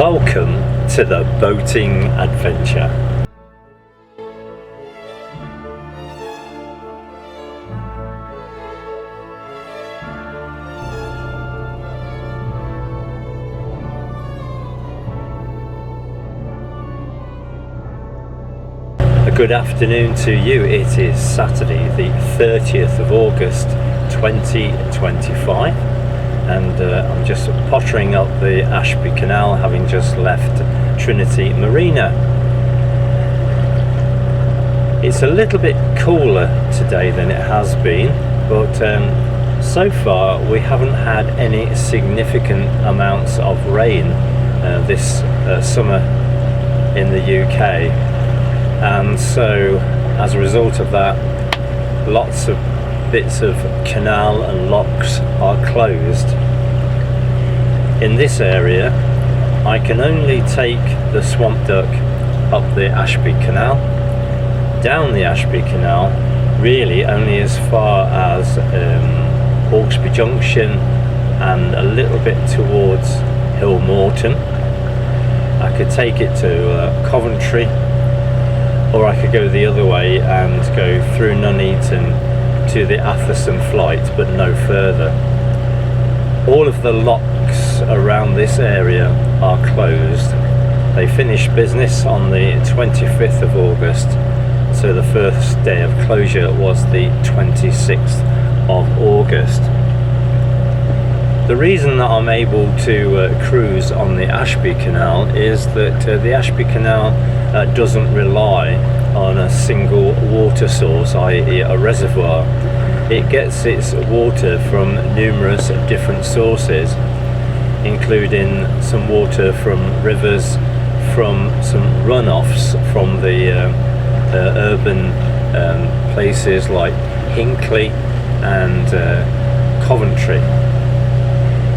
Welcome to the boating adventure. A good afternoon to you. It is Saturday the 30th of August 2025 and I'm just pottering up the Ashby Canal, having just left Trinity Marina. It's a little bit cooler today than it has been, but so far we haven't had any significant amounts of rain this summer in the UK, and so as a result of that, lots of bits of canal and locks are closed. In this area I can only take the swamp duck up the Ashby Canal, down the Ashby Canal, really only as far as Hawkesbury Junction and a little bit towards Hill Morton. I could take it to Coventry, or I could go the other way and go through Nuneaton to the Atherstone flight, but no further. All of the locks around this area are closed. They finished business on the 25th of August, so the first day of closure was the 26th of August. The reason that I'm able to cruise on the Ashby Canal is that the Ashby Canal doesn't rely on a single water source, i.e. a reservoir. It gets its water from numerous different sources, including some water from rivers, from some runoffs from the urban places like Hinckley and Coventry,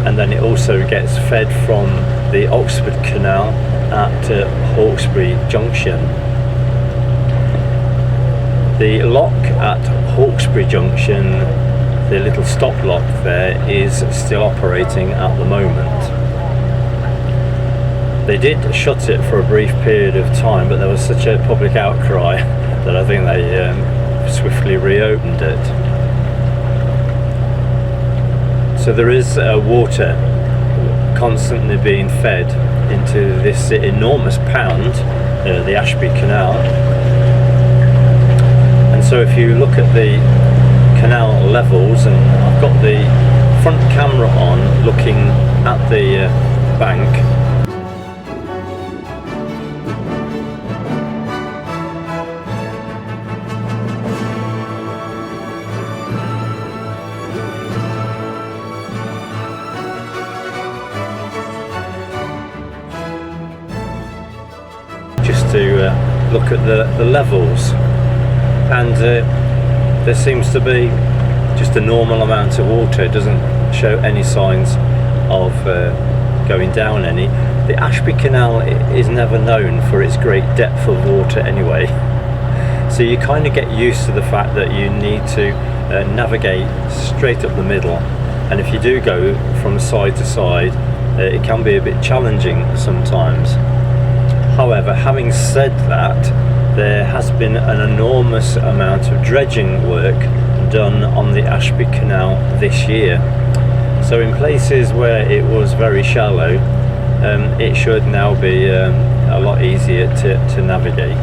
and then it also gets fed from the Oxford Canal at Hawkesbury Junction. The lock at Hawkesbury Junction, the little stop lock there, is still operating at the moment. They did shut it for a brief period of time, but there was such a public outcry that I think they swiftly reopened it. So there is water constantly being fed into this enormous pound, the Ashby Canal. And so if you look at the canal levels, and I've got the front camera on looking at the bank, just to look at the levels, and there seems to be just a normal amount of water. It doesn't show any signs of going down any. The Ashby Canal is never known for its great depth of water anyway, so you kind of get used to the fact that you need to navigate straight up the middle, and if you do go from side to side, it can be a bit challenging sometimes. However, having said that, there has been an enormous amount of dredging work done on the Ashby Canal this year. So in places where it was very shallow, it should now be a lot easier to navigate.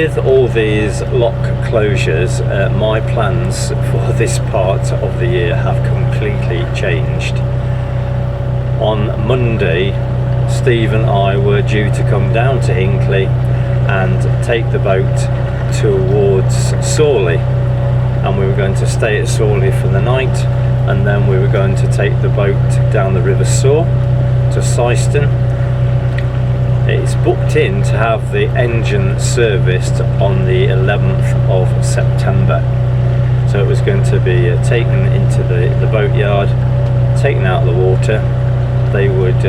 with all these lock closures, my plans for this part of the year have completely changed. On Monday, Steve and I were due to come down to Hinckley and take the boat towards Sawley, and we were going to stay at Sawley for the night, and then we were going to take the boat down the River Soar to Syston. It's booked in to have the engine serviced on the 11th of September. So it was going to be taken into the boatyard, taken out of the water. They would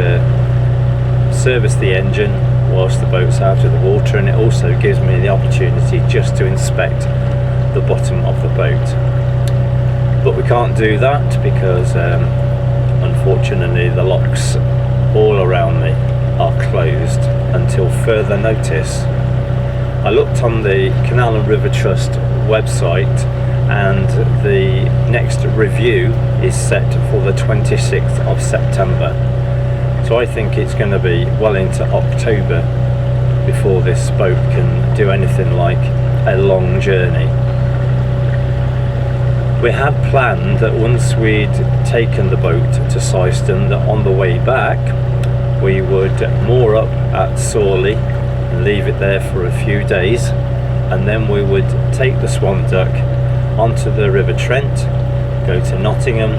service the engine whilst the boat's out of the water, and it also gives me the opportunity just to inspect the bottom of the boat. But we can't do that because unfortunately the locks all around me are closed until further notice. I looked on the Canal and River Trust website, and the next review is set for the 26th of September. So I think it's going to be well into October before this boat can do anything like a long journey. We had planned that once we'd taken the boat to Syston, that on the way back we would moor up at Sawley and leave it there for a few days, and then we would take the Swamp Duck onto the River Trent, go to Nottingham,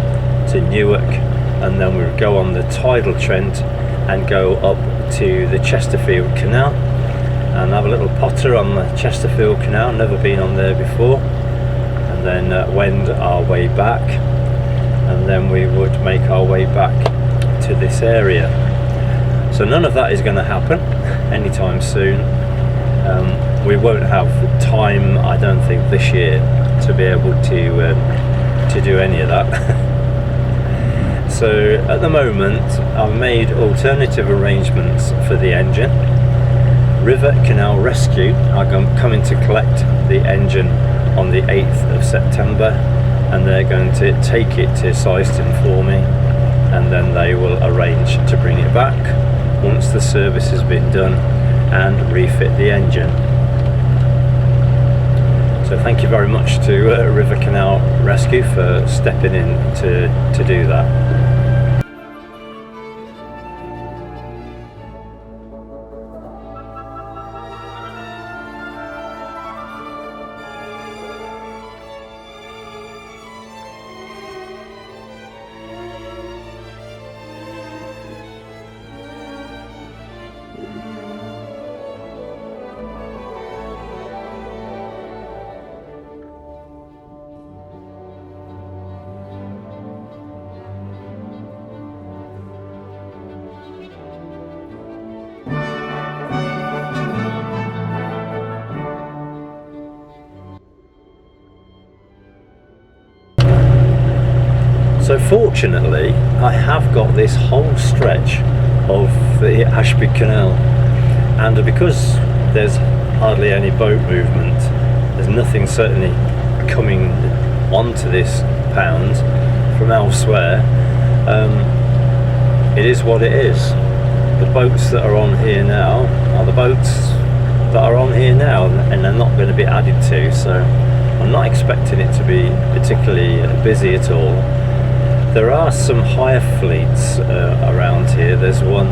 to Newark, and then we would go on the tidal Trent and go up to the Chesterfield Canal and have a little potter on the Chesterfield Canal, never been on there before, and then wend our way back, and then we would make our way back to this area. So none of that is going to happen anytime soon. We won't have time, I don't think, this year to be able to do any of that. So at the moment I've made alternative arrangements for the engine. River Canal Rescue are coming to collect the engine on the 8th of September, and they're going to take it to Syston for me, and then they will arrange to bring it back once the service has been done and refit the engine. So thank you very much to River Canal Rescue for stepping in to do that. So fortunately, I have got this whole stretch of the Ashby Canal, and because there's hardly any boat movement, there's nothing certainly coming onto this pound from elsewhere. It is what it is. The boats that are on here now are the boats that are on here now, and they're not going to be added to, so I'm not expecting it to be particularly busy at all. There are some hire fleets around here. There's one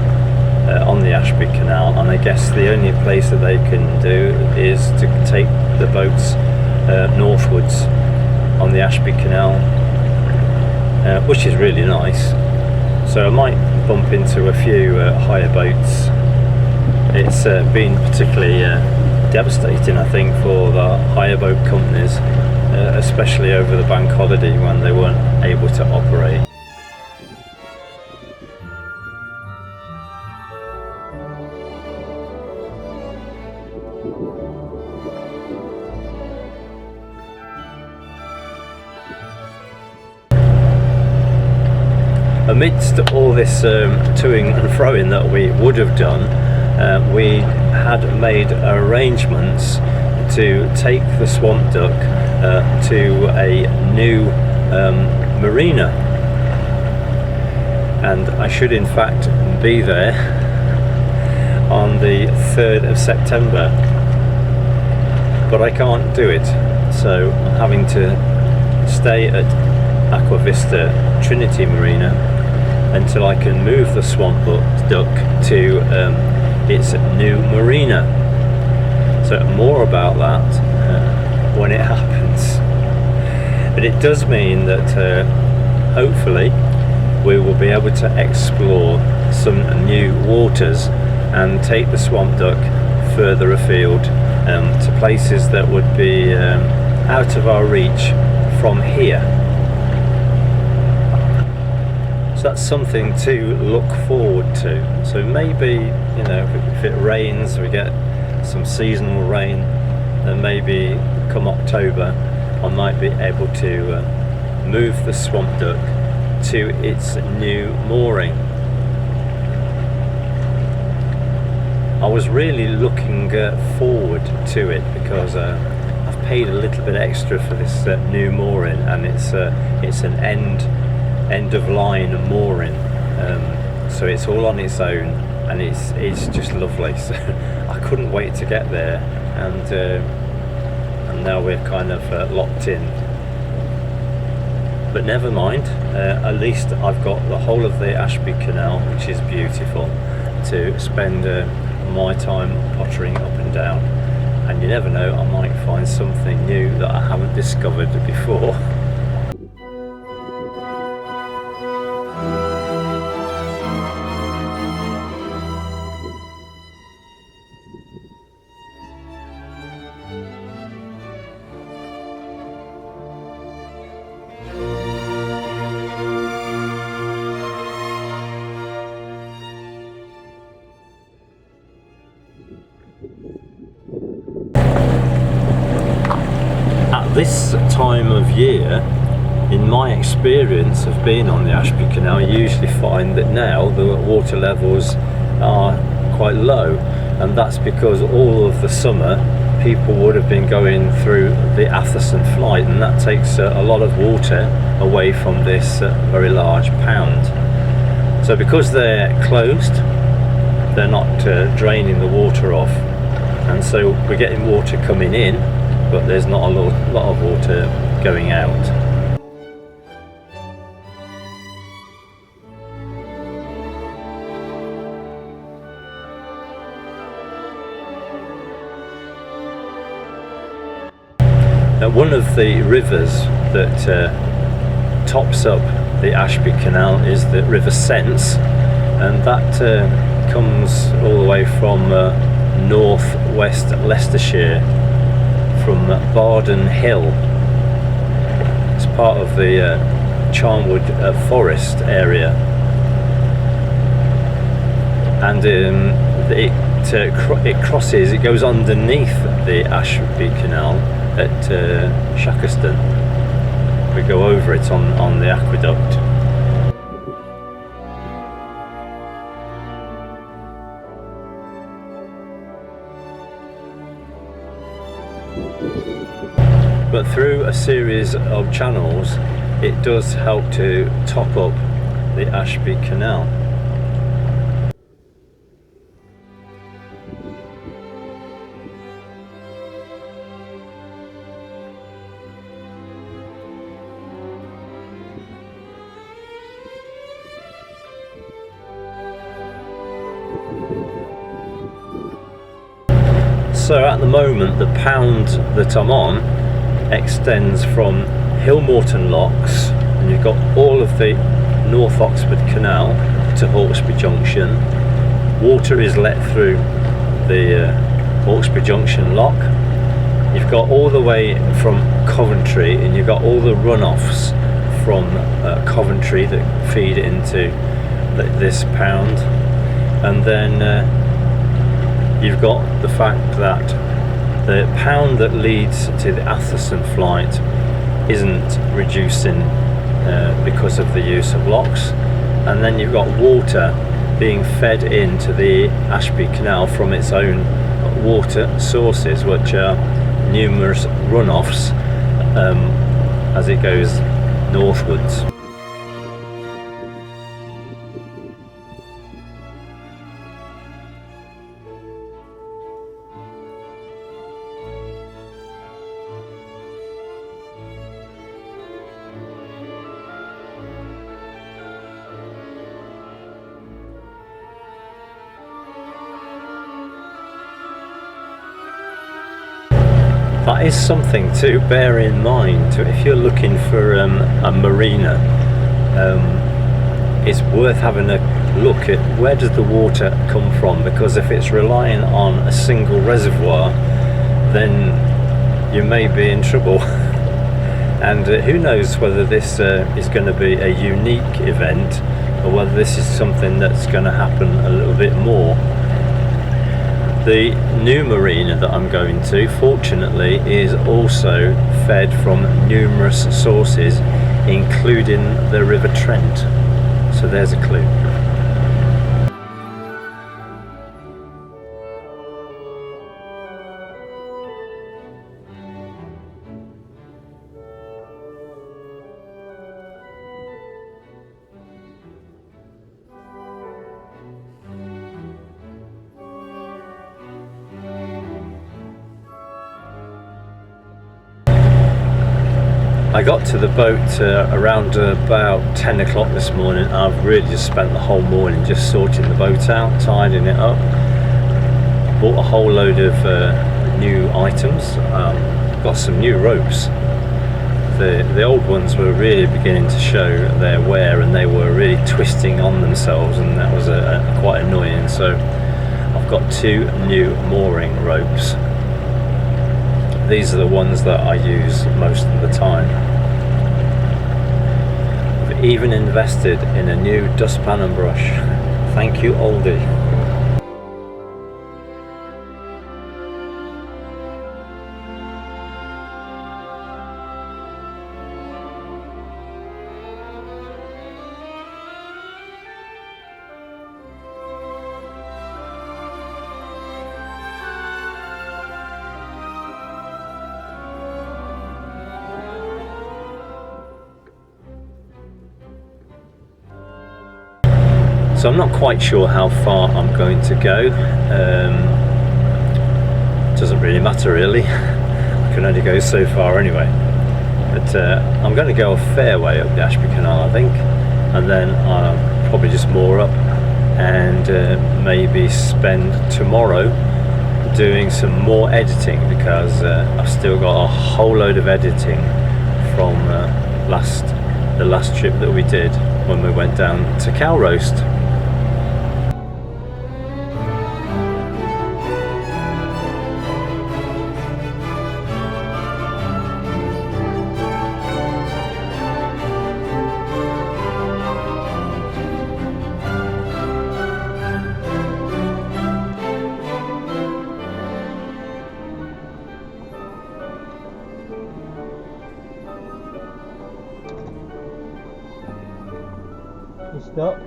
on the Ashby Canal, and I guess the only place that they can do is to take the boats northwards on the Ashby Canal, which is really nice. So I might bump into a few hire boats. It's been particularly devastating, I think, for the hire boat companies, especially over the bank holiday when they weren't able to operate. Amidst all this toing and froing that we would have done, we had made arrangements to take the Swamp Duck to a new marina, and I should in fact be there on the 3rd of September. but I can't do it, so I'm having to stay at Aqua Vista Trinity Marina until I can move the swamp duck to its new marina. So more about that when it happens. But it does mean that hopefully we will be able to explore some new waters and take the swamp duck further afield to places that would be out of our reach from here. So that's something to look forward to. So maybe, you know, if it rains, we get some seasonal rain, then maybe come October I might be able to move the swamp duck to its new mooring. I was really looking forward to it because I've paid a little bit extra for this new mooring, and it's an end of line mooring, so it's all on its own, and it's just lovely. So I couldn't wait to get there, and now we're kind of locked in. But never mind, at least I've got the whole of the Ashby Canal, which is beautiful, to spend my time pottering up and down. And you never know, I might find something new that I haven't discovered before. At this time of year, in my experience of being on the Ashby Canal, you usually find that now the water levels are quite low, and that's because all of the summer people would have been going through the Atherson flight, and that takes a lot of water away from this very large pound. So because they're closed, they're not draining the water off, and so we're getting water coming in, but there's not a lot of water going out. Now, one of the rivers that tops up the Ashby Canal is the River Sence, and that comes all the way from north-west Leicestershire, from Barden Hill. It's part of the Charnwood Forest area, and it crosses, it goes underneath the Ashby Canal at Shackleton. We go over it on the aqueduct. But through a series of channels, it does help to top up the Ashby Canal. So at the moment, the pound that I'm on extends from Hillmorton Locks, and you've got all of the North Oxford Canal to Hawkesbury Junction. Water is let through the Hawkesbury Junction lock. You've got all the way from Coventry, and you've got all the runoffs from Coventry that feed into this pound, and then you've got the fact that the pound that leads to the Atherson flight isn't reducing because of the use of locks, and then you've got water being fed into the Ashby Canal from its own water sources, which are numerous runoffs as it goes northwards. that is something to bear in mind. If you're looking for a marina, it's worth having a look at where does the water come from, because if it's relying on a single reservoir, then you may be in trouble. And who knows whether this is going to be a unique event, or whether this is something that's going to happen a little bit more. The new marina that I'm going to, fortunately, is also fed from numerous sources, including the River Trent. So there's a clue. I got to the boat around about 10 o'clock this morning. I've really just spent the whole morning just sorting the boat out, tidying it up. Bought a whole load of new items. Got some new ropes. The old ones were really beginning to show their wear, and they were really twisting on themselves, and that was quite annoying. So I've got 2 new mooring ropes. These are the ones that I use most of the time. I've even invested in a new dustpan and brush. Thank you, Aldi. So I'm not quite sure how far I'm going to go. Doesn't really matter really. I can only go so far anyway. But I'm going to go a fair way up the Ashby Canal, I think, and then I'll probably just moor up and maybe spend tomorrow doing some more editing, because I've still got a whole load of editing from the last trip that we did when we went down to Cow Roast. You stuck?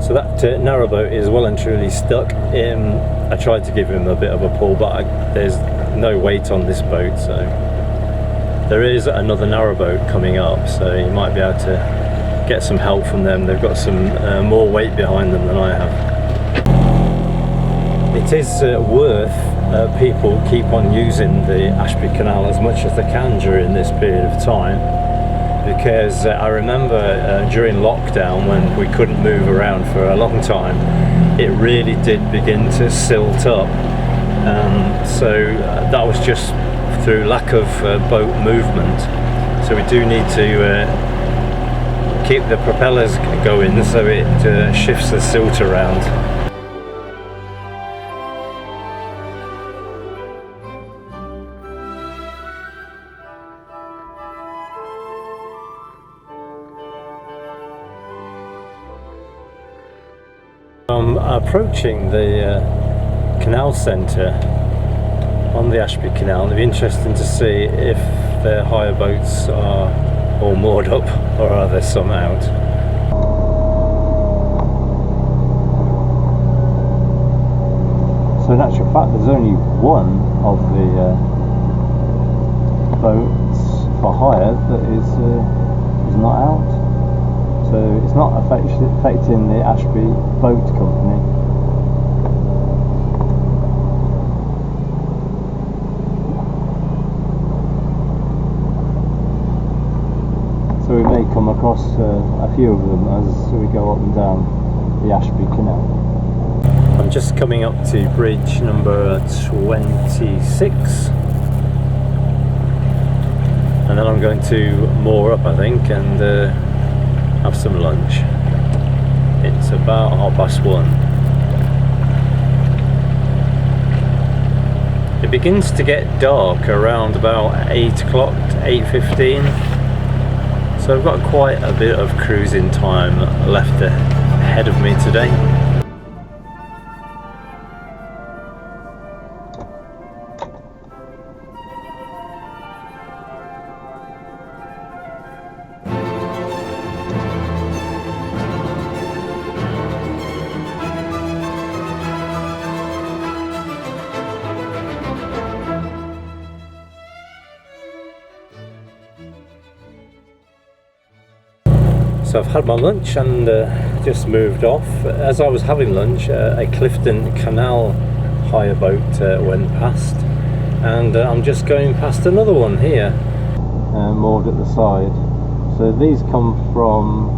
So that narrowboat is well and truly stuck. I tried to give him a bit of a pull, but there's no weight on this boat, so there is another narrowboat coming up, so you might be able to get some help from them. They've got some more weight behind them than I have. It is worth people keep on using the Ashby Canal as much as they can during this period of time, because I remember during lockdown, when we couldn't move around for a long time, it really did begin to silt up. So that was just through lack of boat movement. So we do need to keep the propellers going so it shifts the silt around. I'm approaching the canal centre on the Ashby Canal. It'll be interesting to see if the hire boats are all moored up or are there some out. So in actual fact there's only one of the boats for hire that is not out. So it's not affecting the Ashby Boat Company. So we may come across a few of them as we go up and down the Ashby Canal. I'm just coming up to bridge number 26, and then I'm going to moor up, I think, and have some lunch. It's about 1:30. It begins to get dark around about 8 o'clock, 8:15. So I've got quite a bit of cruising time left ahead of me today. So I've had my lunch and just moved off. As I was having lunch, a Clifton Canal hire boat went past, and I'm just going past another one here, moored at the side. So these come from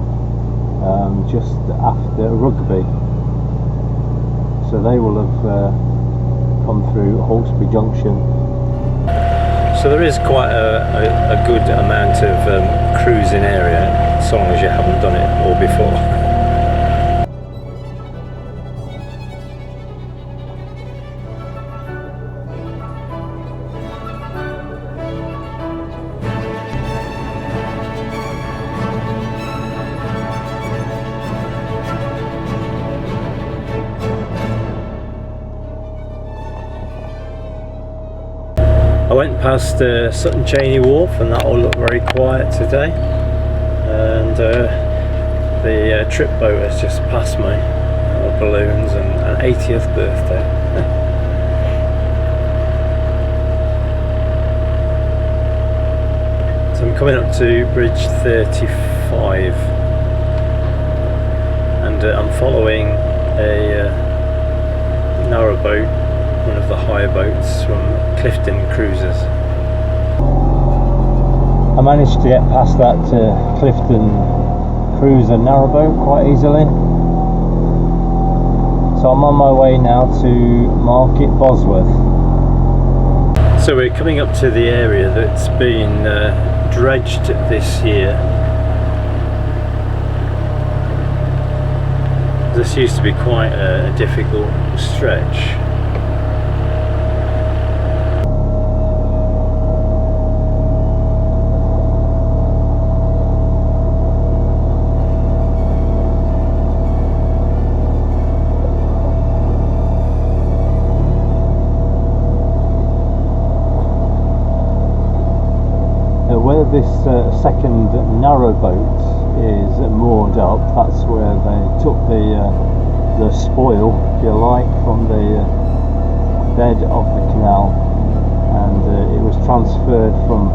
just after Rugby, so they will have come through Hawkesbury Junction. So there is quite a good amount of cruising area, as long as you haven't done it all before. I went past Sutton Cheney Wharf, and that all looked very quiet today, and the trip boat has just passed me, balloons and an 80th birthday. So I'm coming up to bridge 35, and I'm following a narrowboat, one of the hire boats from Clifton Cruises. I managed to get past that Clifton Cruiser narrowboat quite easily. So I'm on my way now to Market Bosworth. So we're coming up to the area that's been dredged this year. This used to be quite a difficult stretch. Where this second narrowboat is moored up, that's where they took the spoil, if you like, from the bed of the canal, and it was transferred from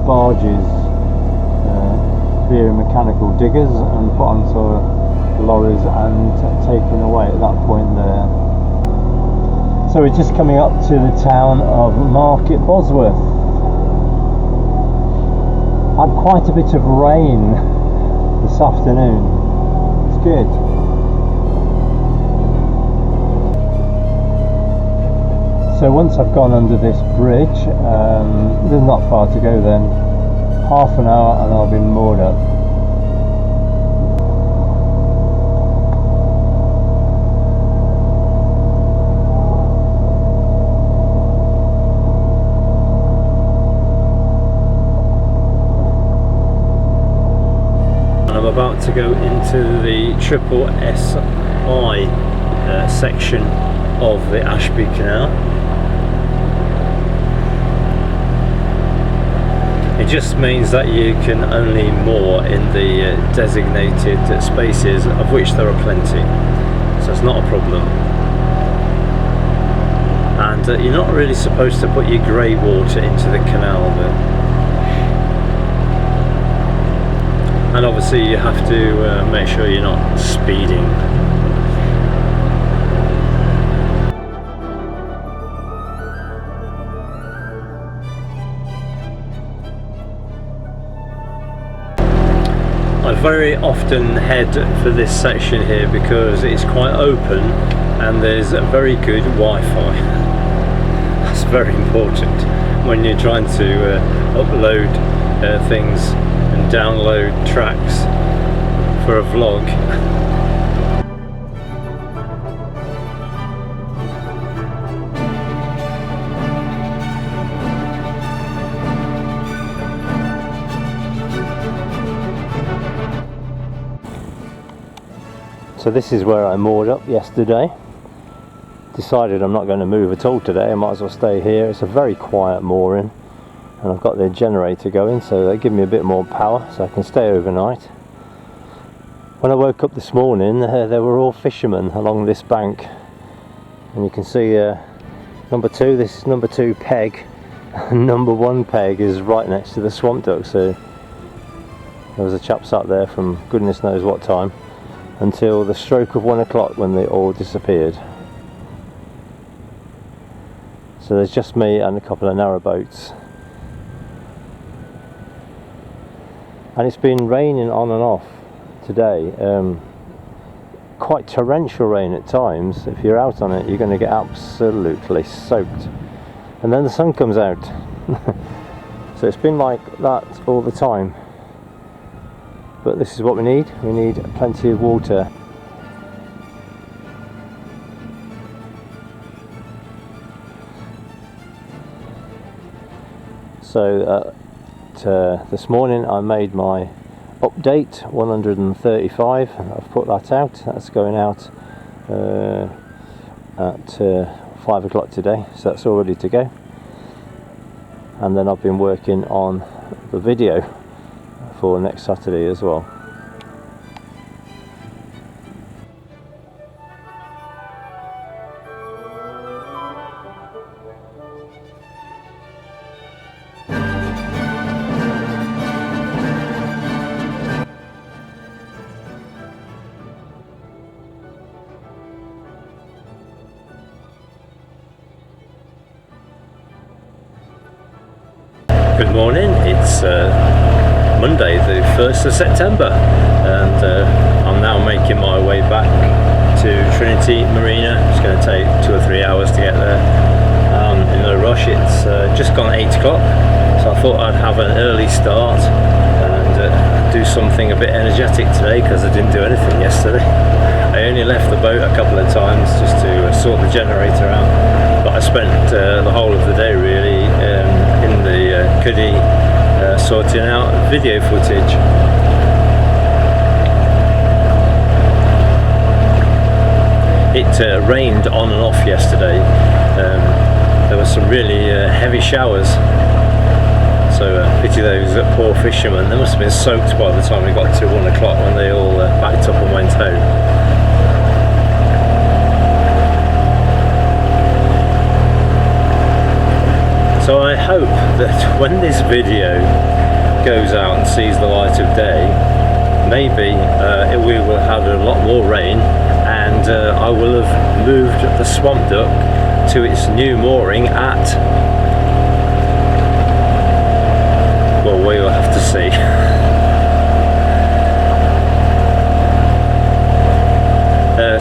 barges via mechanical diggers and put onto lorries and taken away at that point there. So we're just coming up to the town of Market Bosworth. Had quite a bit of rain this afternoon. It's good. So once I've gone under this bridge, there's not far to go then. Half an hour and I'll be moored up. I'm about to go into the Triple S I section of the Ashby Canal. It just means that you can only moor in the designated spaces, of which there are plenty, so it's not a problem. And you're not really supposed to put your grey water into the canal, and obviously you have to make sure you're not speeding. I very often head for this section here because it's quite open and there's a very good Wi-Fi. That's very important when you're trying to upload things and download tracks for a vlog. So this is where I moored up yesterday. Decided I'm not going to move at all today, I might as well stay here. It's a very quiet mooring and I've got the generator going, so they give me a bit more power so I can stay overnight. When I woke up this morning, there were all fishermen along this bank, and you can see number 2, this is number 2 peg, and number 1 peg is right next to the swamp duck. So there was a chap sat there from goodness knows what time until the stroke of 1 o'clock when they all disappeared. So there's just me and a couple of narrowboats. And it's been raining on and off today, quite torrential rain at times. If you're out on it, you're going to get absolutely soaked, and then the sun comes out. So it's been like that all the time, but this is what we need plenty of water. So this morning I made my update 135. I've put that out. That's going out at 5 o'clock today, so that's all ready to go. And then I've been working on the video for next Saturday as well. Good morning, it's Monday the 1st of September, and I'm now making my way back to Trinity Marina. It's going to take 2 or 3 hours to get there. In no rush, it's just gone 8 o'clock, so I thought I'd have an early start and do something a bit energetic today, because I didn't do anything yesterday. I only left the boat a couple of times just to sort the generator out, but I spent the whole of the day really in the cuddy sorting out video footage. It rained on and off yesterday. There were some really heavy showers, so pity those poor fishermen. They must have been soaked by the time we got to 1 o'clock when they all backed up and went home. So I hope that when this video goes out and sees the light of day, maybe we will have a lot more rain, and I will have moved the swamp duck to its new mooring at, well, we will have to see.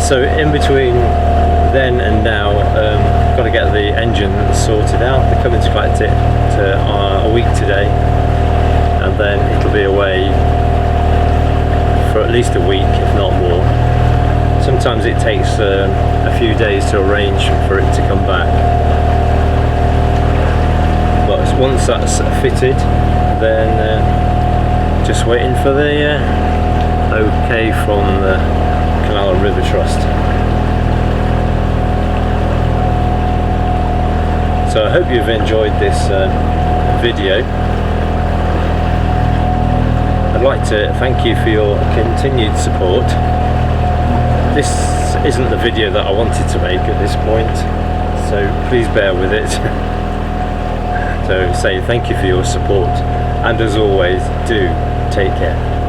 So in between then and now, got to get the engine sorted out. They're coming to collect it a week today, and then it'll be away for at least a week, if not more. Sometimes it takes a few days to arrange for it to come back, but once that's fitted, then just waiting for the okay from the Canal and River Trust. So I hope you've enjoyed this video. I'd like to thank you for your continued support. This isn't the video that I wanted to make at this point, so please bear with it. So say thank you for your support, and as always, do take care.